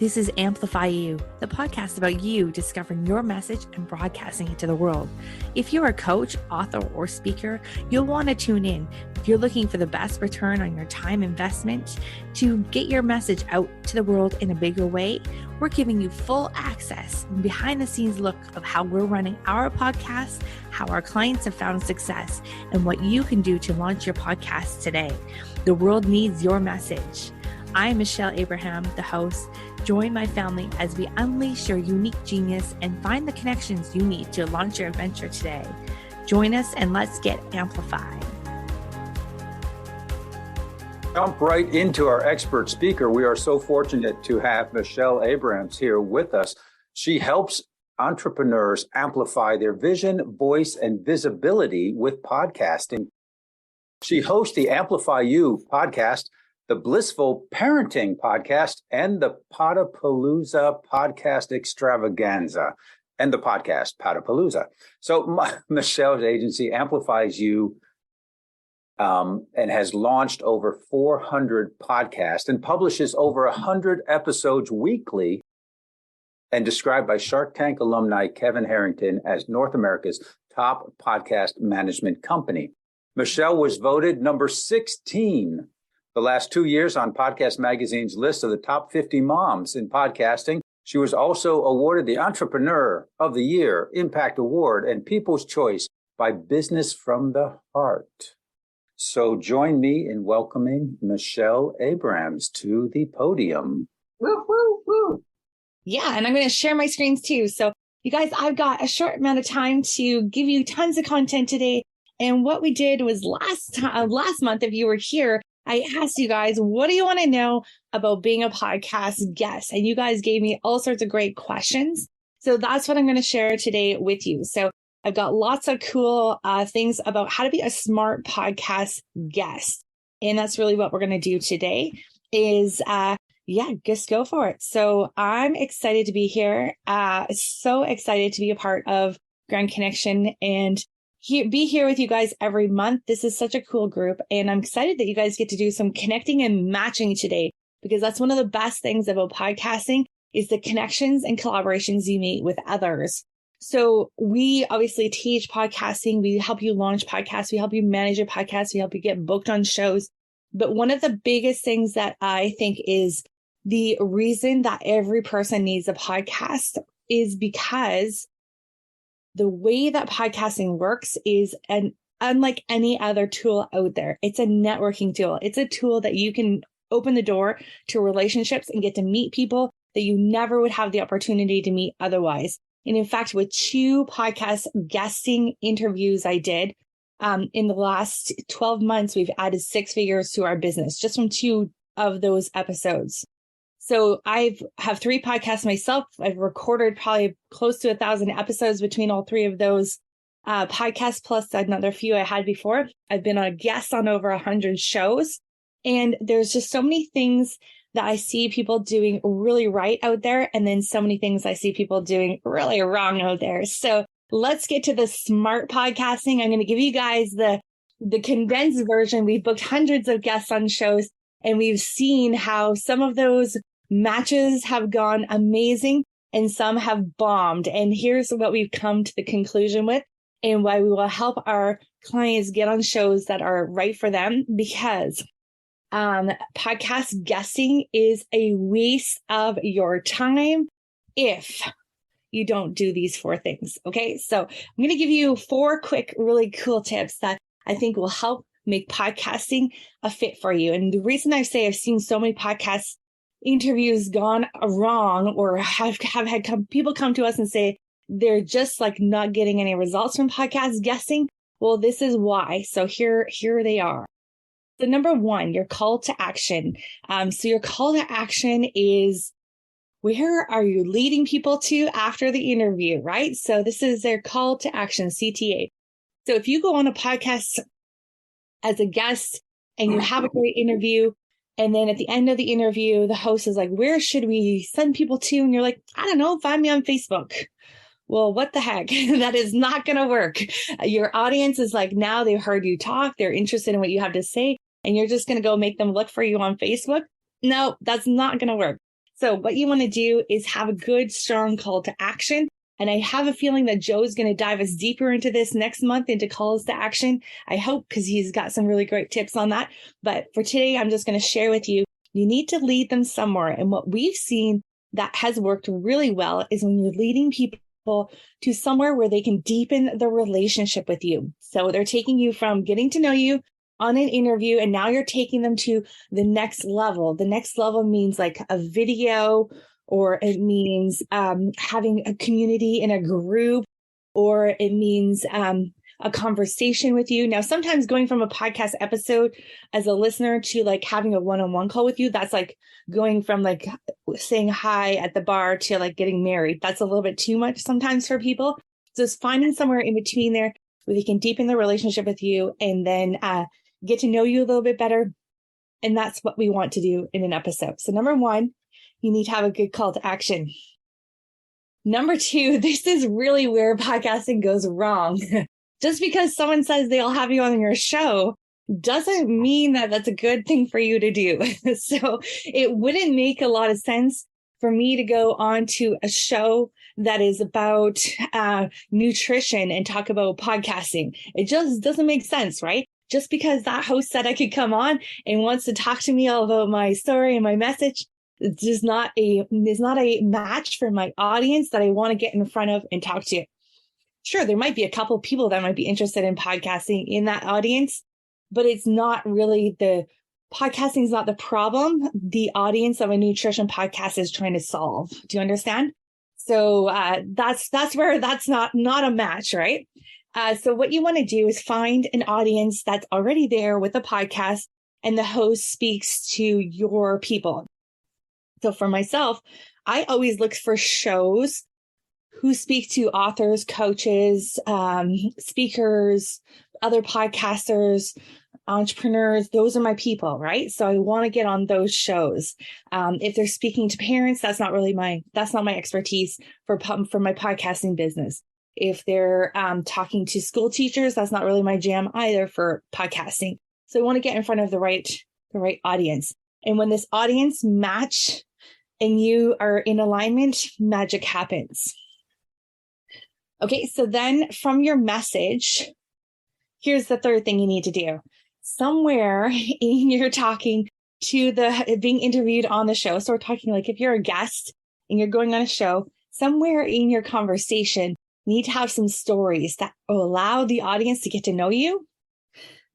This is Amplifyou, the podcast about you discovering your message and broadcasting it to the world. If you're a coach, author, or speaker, you'll want to tune in. If you're looking for the best return on your time investment to get your message out to the world in a bigger way, we're giving you full access and behind the scenes look of how we're running our podcast, how our clients have found success, and what you can do to launch your podcast today. The world needs your message. I'm Michelle Abraham, the host. Join my family as we unleash your unique genius and find the connections you need to launch your adventure today. Join us and let's get amplified. Jump right into our expert speaker. We are so fortunate to have Michelle Abrams here with us. She helps entrepreneurs amplify their vision, voice, and visibility with podcasting. She hosts the Amplifyou podcast, the Blissful Parenting podcast, and the Potapalooza podcast extravaganza, and the podcast Potapalooza. So Michelle's agency Amplifyou and has launched over 400 podcasts and publishes over 100 episodes weekly, and described by Shark Tank alumni Kevin Harrington as North America's top podcast management company. Michelle was voted number 16 the last 2 years on Podcast Magazine's list of the top 50 moms in podcasting. She was also awarded the Entrepreneur of the Year, Impact Award, and People's Choice by Business from the Heart. So join me in welcoming Michelle Abrams to the podium. Woo, woo, woo. Yeah, and I'm going to share my screens too. So you guys, I've got a short amount of time to give you tons of content today. And what we did was last month, if you were here, I asked you guys, what do you want to know about being a podcast guest? And you guys gave me all sorts of great questions. So that's what I'm going to share today with you. So I've got lots of cool things about how to be a smart podcast guest. And that's really what we're going to do today is, just go for it. So I'm excited to be here. So excited to be a part of Grand Connection and be here with you guys every month. This is such a cool group. And I'm excited that you guys get to do some connecting and matching today, because that's one of the best things about podcasting is the connections and collaborations you meet with others. So we obviously teach podcasting. We help you launch podcasts. We help you manage your podcast. We help you get booked on shows. But one of the biggest things that I think is the reason that every person needs a podcast is because the way that podcasting works is unlike any other tool out there. It's a networking tool. It's a tool that you can open the door to relationships and get to meet people that you never would have the opportunity to meet otherwise. And in fact, with 2 podcast guesting interviews I did in the last 12 months, we've added 6 figures to our business just from 2 of those episodes. So I have 3 podcasts myself. I've recorded probably close to 1,000 episodes between all 3 of those podcasts, plus another few I had before. I've been a guest on over 100 shows. And there's just so many things that I see people doing really right out there. And then so many things I see people doing really wrong out there. So let's get to the smart podcasting. I'm going to give you guys the condensed version. We've booked hundreds of guests on shows, and we've seen how some of those matches have gone amazing and some have bombed. And here's what we've come to the conclusion with and why we will help our clients get on shows that are right for them, because podcast guesting is a waste of your time if you don't do these 4 things. Okay, so I'm going to give you 4 quick, really cool tips that I think will help make podcasting a fit for you. And the reason I say I've seen so many podcast interviews gone wrong, or have had people come to us and say they're just like not getting any results from podcast guesting. Well, this is why. So here they are. So number 1, your call to action. So your call to action is, where are you leading people to after the interview, right? So this is their call to action, CTA. So if you go on a podcast as a guest and you have a great interview, and then at the end of the interview, the host is like, where should we send people to? And you're like, I don't know, find me on Facebook. Well, what the heck? That is not going to work. Your audience is like, now they've heard you talk. They're interested in what you have to say. And you're just going to go make them look for you on Facebook. No, that's not going to work. So what you want to do is have a good, strong call to action. And I have a feeling that Joe's going to dive us deeper into this next month into calls to action. I hope, because he's got some really great tips on that. But for today, I'm just going to share with you, you need to lead them somewhere. And what we've seen that has worked really well is when you're leading people to somewhere where they can deepen the relationship with you. So they're taking you from getting to know you on an interview, and now you're taking them to the next level. The next level means like a video, or it means having a community in a group, or it means a conversation with you. Now, sometimes going from a podcast episode as a listener to like having a one-on-one call with you, that's like going from like saying hi at the bar to like getting married. That's a little bit too much sometimes for people. So it's finding somewhere in between there where they can deepen the relationship with you and then get to know you a little bit better. And that's what we want to do in an episode. So number one, you need to have a good call to action. Number two, this is really where podcasting goes wrong. Just because someone says they'll have you on your show doesn't mean that that's a good thing for you to do. So it wouldn't make a lot of sense for me to go on to a show that is about nutrition and talk about podcasting. It just doesn't make sense, right? Just because that host said I could come on and wants to talk to me all about my story and my message, it's just not a match for my audience that I want to get in front of and talk to. Sure, there might be a couple of people that might be interested in podcasting in that audience, but it's not really podcasting is not the problem. The audience of a nutrition podcast is trying to solve. Do you understand? So that's where that's not a match, right? So what you want to do is find an audience that's already there with a podcast and the host speaks to your people. So for myself, I always look for shows who speak to authors, coaches, speakers, other podcasters, entrepreneurs. Those are my people, right? So I want to get on those shows. If they're speaking to parents, that's not my expertise for my podcasting business. If they're talking to school teachers, that's not really my jam either for podcasting. So I want to get in front of the right audience. And when this audience match and you are in alignment, magic happens. Okay, so then from your message, here's the third thing you need to do. Somewhere in your talking to being interviewed on the show, so we're talking like if you're a guest and you're going on a show, somewhere in your conversation, you need to have some stories that will allow the audience to get to know you.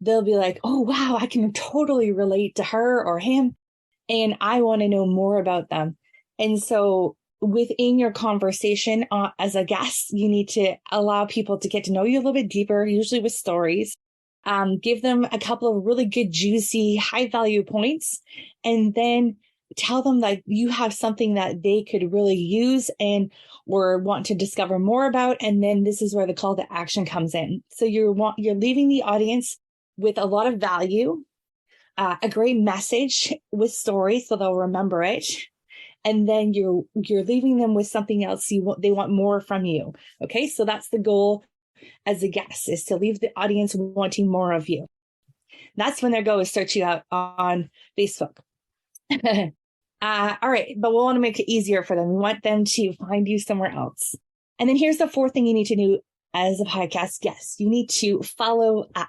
They'll be like, oh, wow, I can totally relate to her or him, and I want to know more about them. And so within your conversation as a guest, you need to allow people to get to know you a little bit deeper, usually with stories. Give them a couple of really good, juicy, high value points, and then tell them that you have something that they could really use or want to discover more about. And then this is where the call to action comes in. So you're leaving the audience with a lot of value, a great message with stories so they'll remember it. And then you're leaving them with something else they want more from you. Okay, so that's the goal as a guest, is to leave the audience wanting more of you. That's when their goal is search you out on Facebook. All right, but we want to make it easier for them. We want them to find you somewhere else. And then here's the fourth thing you need to do as a podcast guest. You need to follow up.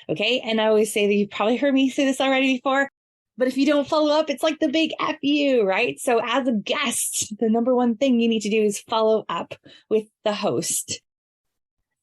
Okay, and I always say that you've probably heard me say this already before, but if you don't follow up, it's like the big F you, right? So as a guest, the number one thing you need to do is follow up with the host.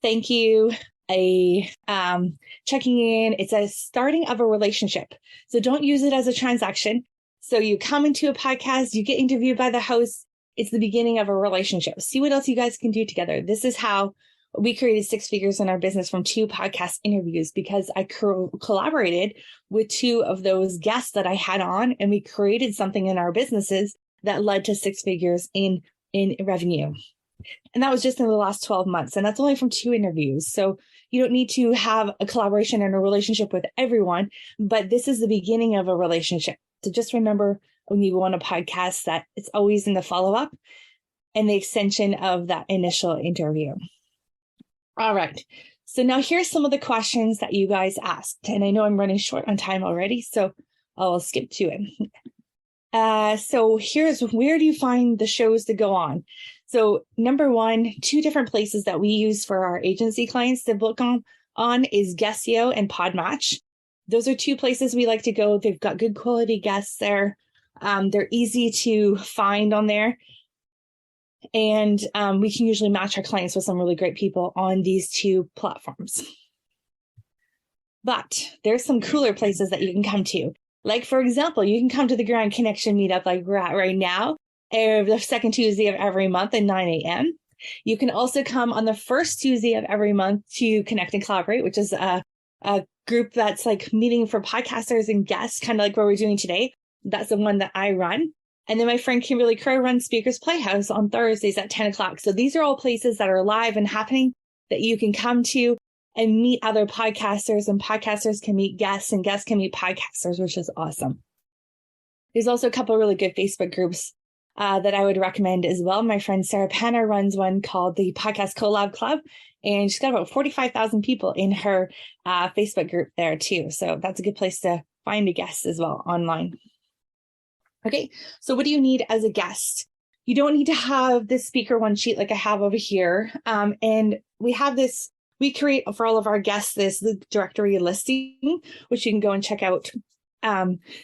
Thank you. Checking in. It's a starting of a relationship. So don't use it as a transaction. So you come into a podcast, you get interviewed by the host. It's the beginning of a relationship. See what else you guys can do together. This is how we created 6 figures in our business from 2 podcast interviews, because I collaborated with 2 of those guests that I had on, and we created something in our businesses that led to 6 figures in revenue. And that was just in the last 12 months. And that's only from 2 interviews. So you don't need to have a collaboration and a relationship with everyone, but this is the beginning of a relationship. So just remember, when you go on a podcast, that it's always in the follow-up and the extension of that initial interview. All right. So now here's some of the questions that you guys asked. And I know I'm running short on time already, so I'll skip to it. So here's where do you find the shows to go on? So number one, two different places that we use for our agency clients to book on is Guestio and Podmatch. Those are two places we like to go. They've got good quality guests there. They're easy to find on there. And we can usually match our clients with some really great people on these two platforms. But there's some cooler places that you can come to. Like, for example, you can come to the Grand Connection meetup like we're at right now, the second Tuesday of every month at 9 a.m. You can also come on the first Tuesday of every month to Connect and Collaborate, which is a group that's like meeting for podcasters and guests, kind of like what we're doing today. That's the one that I run. And then my friend Kimberly Crow runs Speakers Playhouse on Thursdays at 10 o'clock. So these are all places that are live and happening that you can come to and meet other podcasters, and podcasters can meet guests and guests can meet podcasters, which is awesome. There's also a couple of really good Facebook groups that I would recommend as well. My friend Sarah Panner runs one called the Podcast Collab Club, and she's got about 45,000 people in her Facebook group there too. So that's a good place to find a guest as well online. Okay, so what do you need as a guest? You don't need to have this speaker one sheet like I have over here. And we have this, we create for all of our guests the directory listing, which you can go and check out.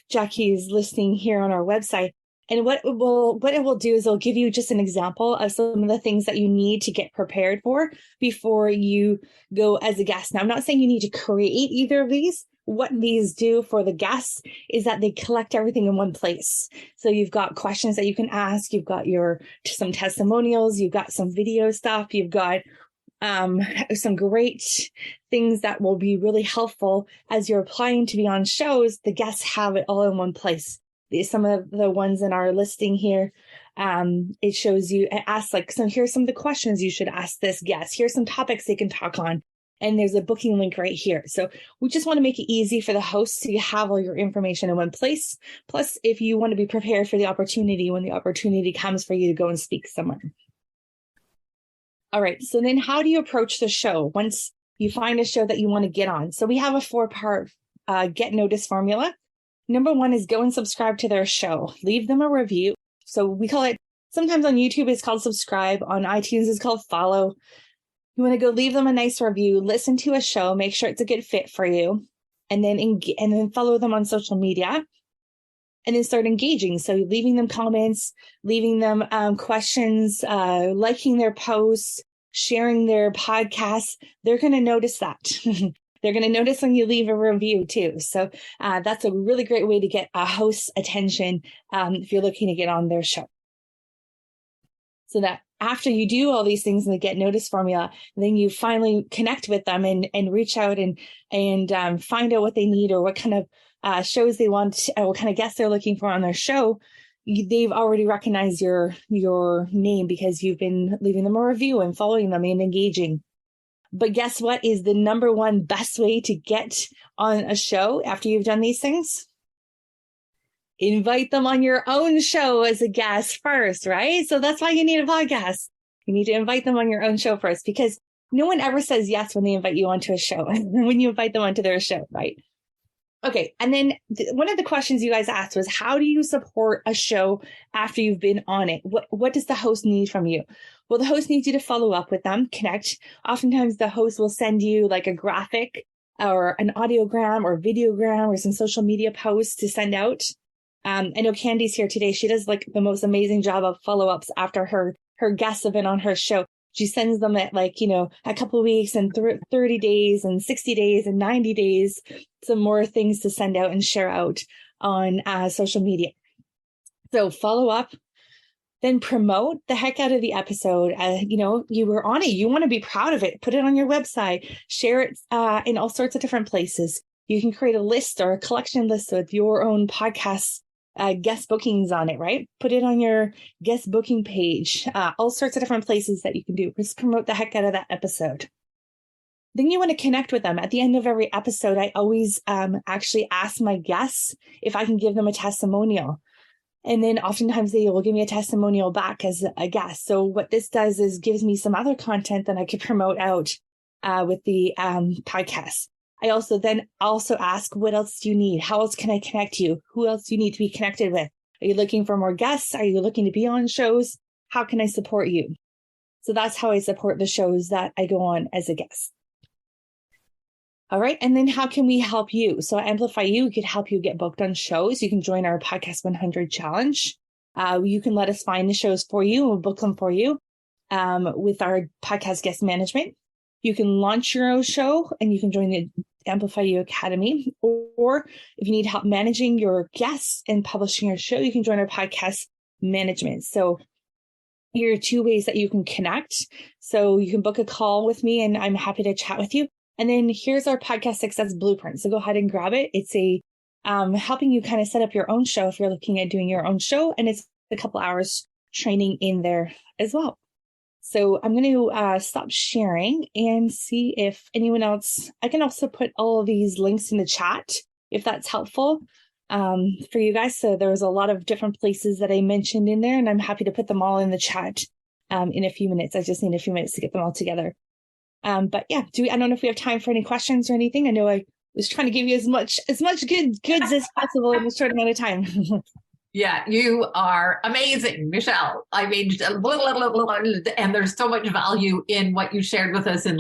Jackie's listing here on our website. And what it will do is it'll give you just an example of some of the things that you need to get prepared for before you go as a guest. Now, I'm not saying you need to create either of these. What these do for the guests is that they collect everything in one place. So you've got questions that you can ask. You've got some testimonials. You've got some video stuff. You've got some great things that will be really helpful as you're applying to be on shows. The guests have it all in one place. Some of the ones in our listing here, it shows you, it asks like, so here's some of the questions you should ask this guest. Here's some topics they can talk on. And there's a booking link right here. So we just want to make it easy for the host so you have all your information in one place. Plus, if you want to be prepared for the opportunity when the opportunity comes for you to go and speak somewhere. All right. So then how do you approach the show once you find a show that you want to get on? So we have a 4-part get notice formula. Number one is go and subscribe to their show. Leave them a review. So we call it, sometimes on YouTube it's called subscribe. On iTunes it's called follow. You want to go leave them a nice review, listen to a show, make sure it's a good fit for you, and then follow them on social media, and then start engaging. So leaving them comments, leaving them questions, liking their posts, sharing their podcasts. They're going to notice that. They're going to notice when you leave a review too. So that's a really great way to get a host's attention if you're looking to get on their show. So that after you do all these things in the get notice formula, then you finally connect with them and reach out and find out what they need or what kind of shows they want, what kind of guests they're looking for on their show. They've already recognized your name because you've been leaving them a review and following them and engaging. But guess what is the number one best way to get on a show after you've done these things? Invite them on your own show as a guest first, right? So that's why you need a podcast. You need to invite them on your own show first, because no one ever says yes when they invite you onto a show, when you invite them onto their show, right? Okay. And then one of the questions you guys asked was, how do you support a show after you've been on it? What does the host need from you? Well, the host needs you to follow up with them, connect. Oftentimes the host will send you like a graphic or an audiogram or videogram or some social media posts to send out. I know Candy's here today. She does like the most amazing job of follow-ups after her guests have been on her show. She sends them at like, a couple of weeks and 30 days and 60 days and 90 days, some more things to send out and share out on social media. So follow up, then promote the heck out of the episode. You were on it. You want to be proud of it. Put it on your website, share it in all sorts of different places. You can create a list or a collection list with your own podcasts. Guest bookings on it, right? Put it on your guest booking page, all sorts of different places that you can do. Just promote the heck out of that episode. Then you want to connect with them. At the end of every episode, I always actually ask my guests if I can give them a testimonial. And then oftentimes they will give me a testimonial back as a guest. So what this does is gives me some other content that I could promote out with the podcast. I also ask, what else do you need? How else can I connect you? Who else do you need to be connected with? Are you looking for more guests? Are you looking to be on shows? How can I support you? So that's how I support the shows that I go on as a guest. All right. And then how can we help you? So Amplifyou could help you get booked on shows. You can join our Podcast 100 challenge. You can let us find the shows for you. We'll book them for you with our podcast guest management. You can launch your own show and you can join the Amplifyou Academy. Or if you need help managing your guests and publishing your show, you can join our podcast management. So here are 2 ways that you can connect. So you can book a call with me and I'm happy to chat with you. And then here's our podcast success blueprint. So go ahead and grab it. It's a helping you kind of set up your own show if you're looking at doing your own show. And it's a couple hours training in there as well. So I'm going to stop sharing and see if anyone else, I can also put all of these links in the chat if that's helpful for you guys. So there was a lot of different places that I mentioned in there and I'm happy to put them all in the chat in a few minutes. I just need a few minutes to get them all together. But yeah, I don't know if we have time for any questions or anything. I know I was trying to give you as much goods as possible in a short amount of time. Yeah, you are amazing, Michelle. I mean, and there's so much value in what you shared with us in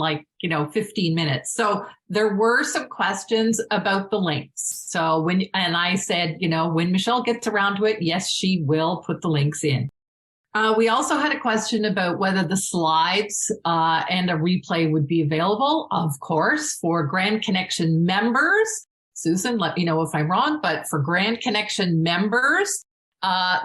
15 minutes. So there were some questions about the links. So I said, when Michelle gets around to it, yes, she will put the links in. We also had a question about whether the slides and a replay would be available, of course, for Grand Connection members. Susan, let me know if I'm wrong, but for Grand Connection members,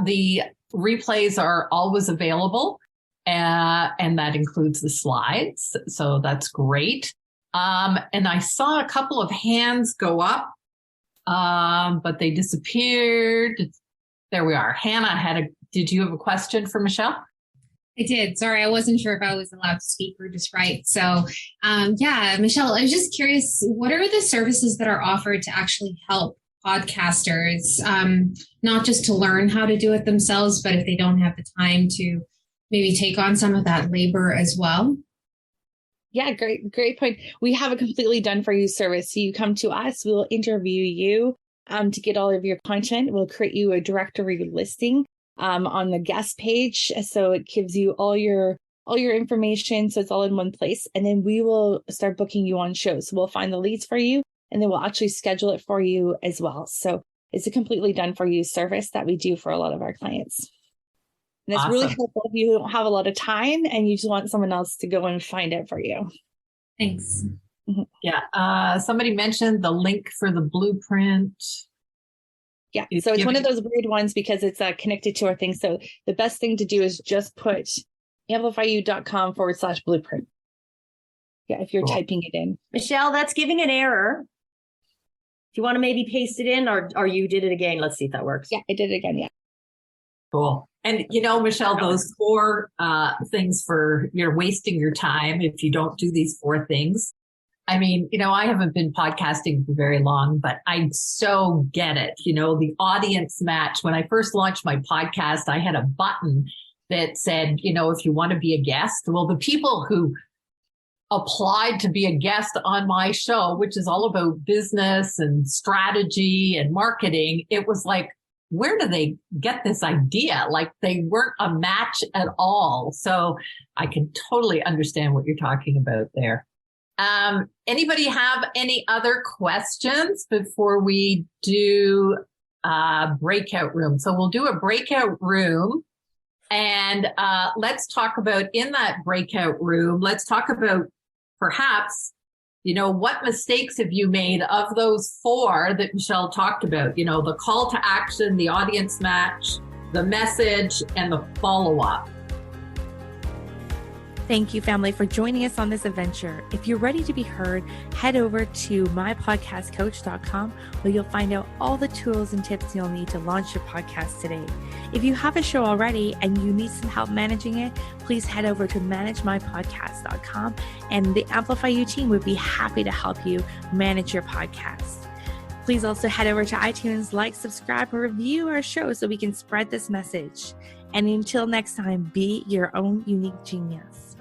the replays are always available, and that includes the slides. So that's great. And I saw a couple of hands go up, but they disappeared. There we are. Hannah did you have a question for Michelle? I did. Sorry, I wasn't sure if I was allowed to speak or just write. So, Michelle, I was just curious, what are the services that are offered to actually help podcasters, not just to learn how to do it themselves, but if they don't have the time to maybe take on some of that labor as well? Yeah, great point. We have a completely done for you service. So you come to us, we will interview you to get all of your content. We'll create you a directory listing on the guest page. So it gives you all your information. So it's all in one place. And then we will start booking you on shows. So we'll find the leads for you and then we'll actually schedule it for you as well. So it's a completely done for you service that we do for a lot of our clients. And it's awesome. Really helpful if you don't have a lot of time and you just want someone else to go and find it for you. Thanks. Mm-hmm. Yeah. Somebody mentioned the link for the blueprint. Yeah. So it's one of those weird ones because it's connected to our thing. So the best thing to do is just put amplifyou.com/blueprint. Yeah. If you're typing it in. Michelle, that's giving an error. Do you want to maybe paste it in or you did it again? Let's see if that works. Yeah, I did it again. Yeah. Cool. And Michelle, those 4 things you're wasting your time if you don't do these 4 things. I mean, I haven't been podcasting for very long, but I so get it. The audience match. When I first launched my podcast, I had a button that said, if you want to be a guest, well, the people who applied to be a guest on my show, which is all about business and strategy and marketing, it was like, where do they get this idea? Like they weren't a match at all. So I can totally understand what you're talking about there. Anybody have any other questions before we do a breakout room? So we'll do a breakout room and let's talk about in that breakout room, let's talk about perhaps, what mistakes have you made of those 4 that Michelle talked about? The call to action, the audience match, the message, and the follow-up. Thank you, family, for joining us on this adventure. If you're ready to be heard, head over to mypodcastcoach.com where you'll find out all the tools and tips you'll need to launch your podcast today. If you have a show already and you need some help managing it, please head over to managemypodcast.com and the Amplifyou team would be happy to help you manage your podcast. Please also head over to iTunes, like, subscribe, and review our show so we can spread this message. And until next time, be your own unique genius.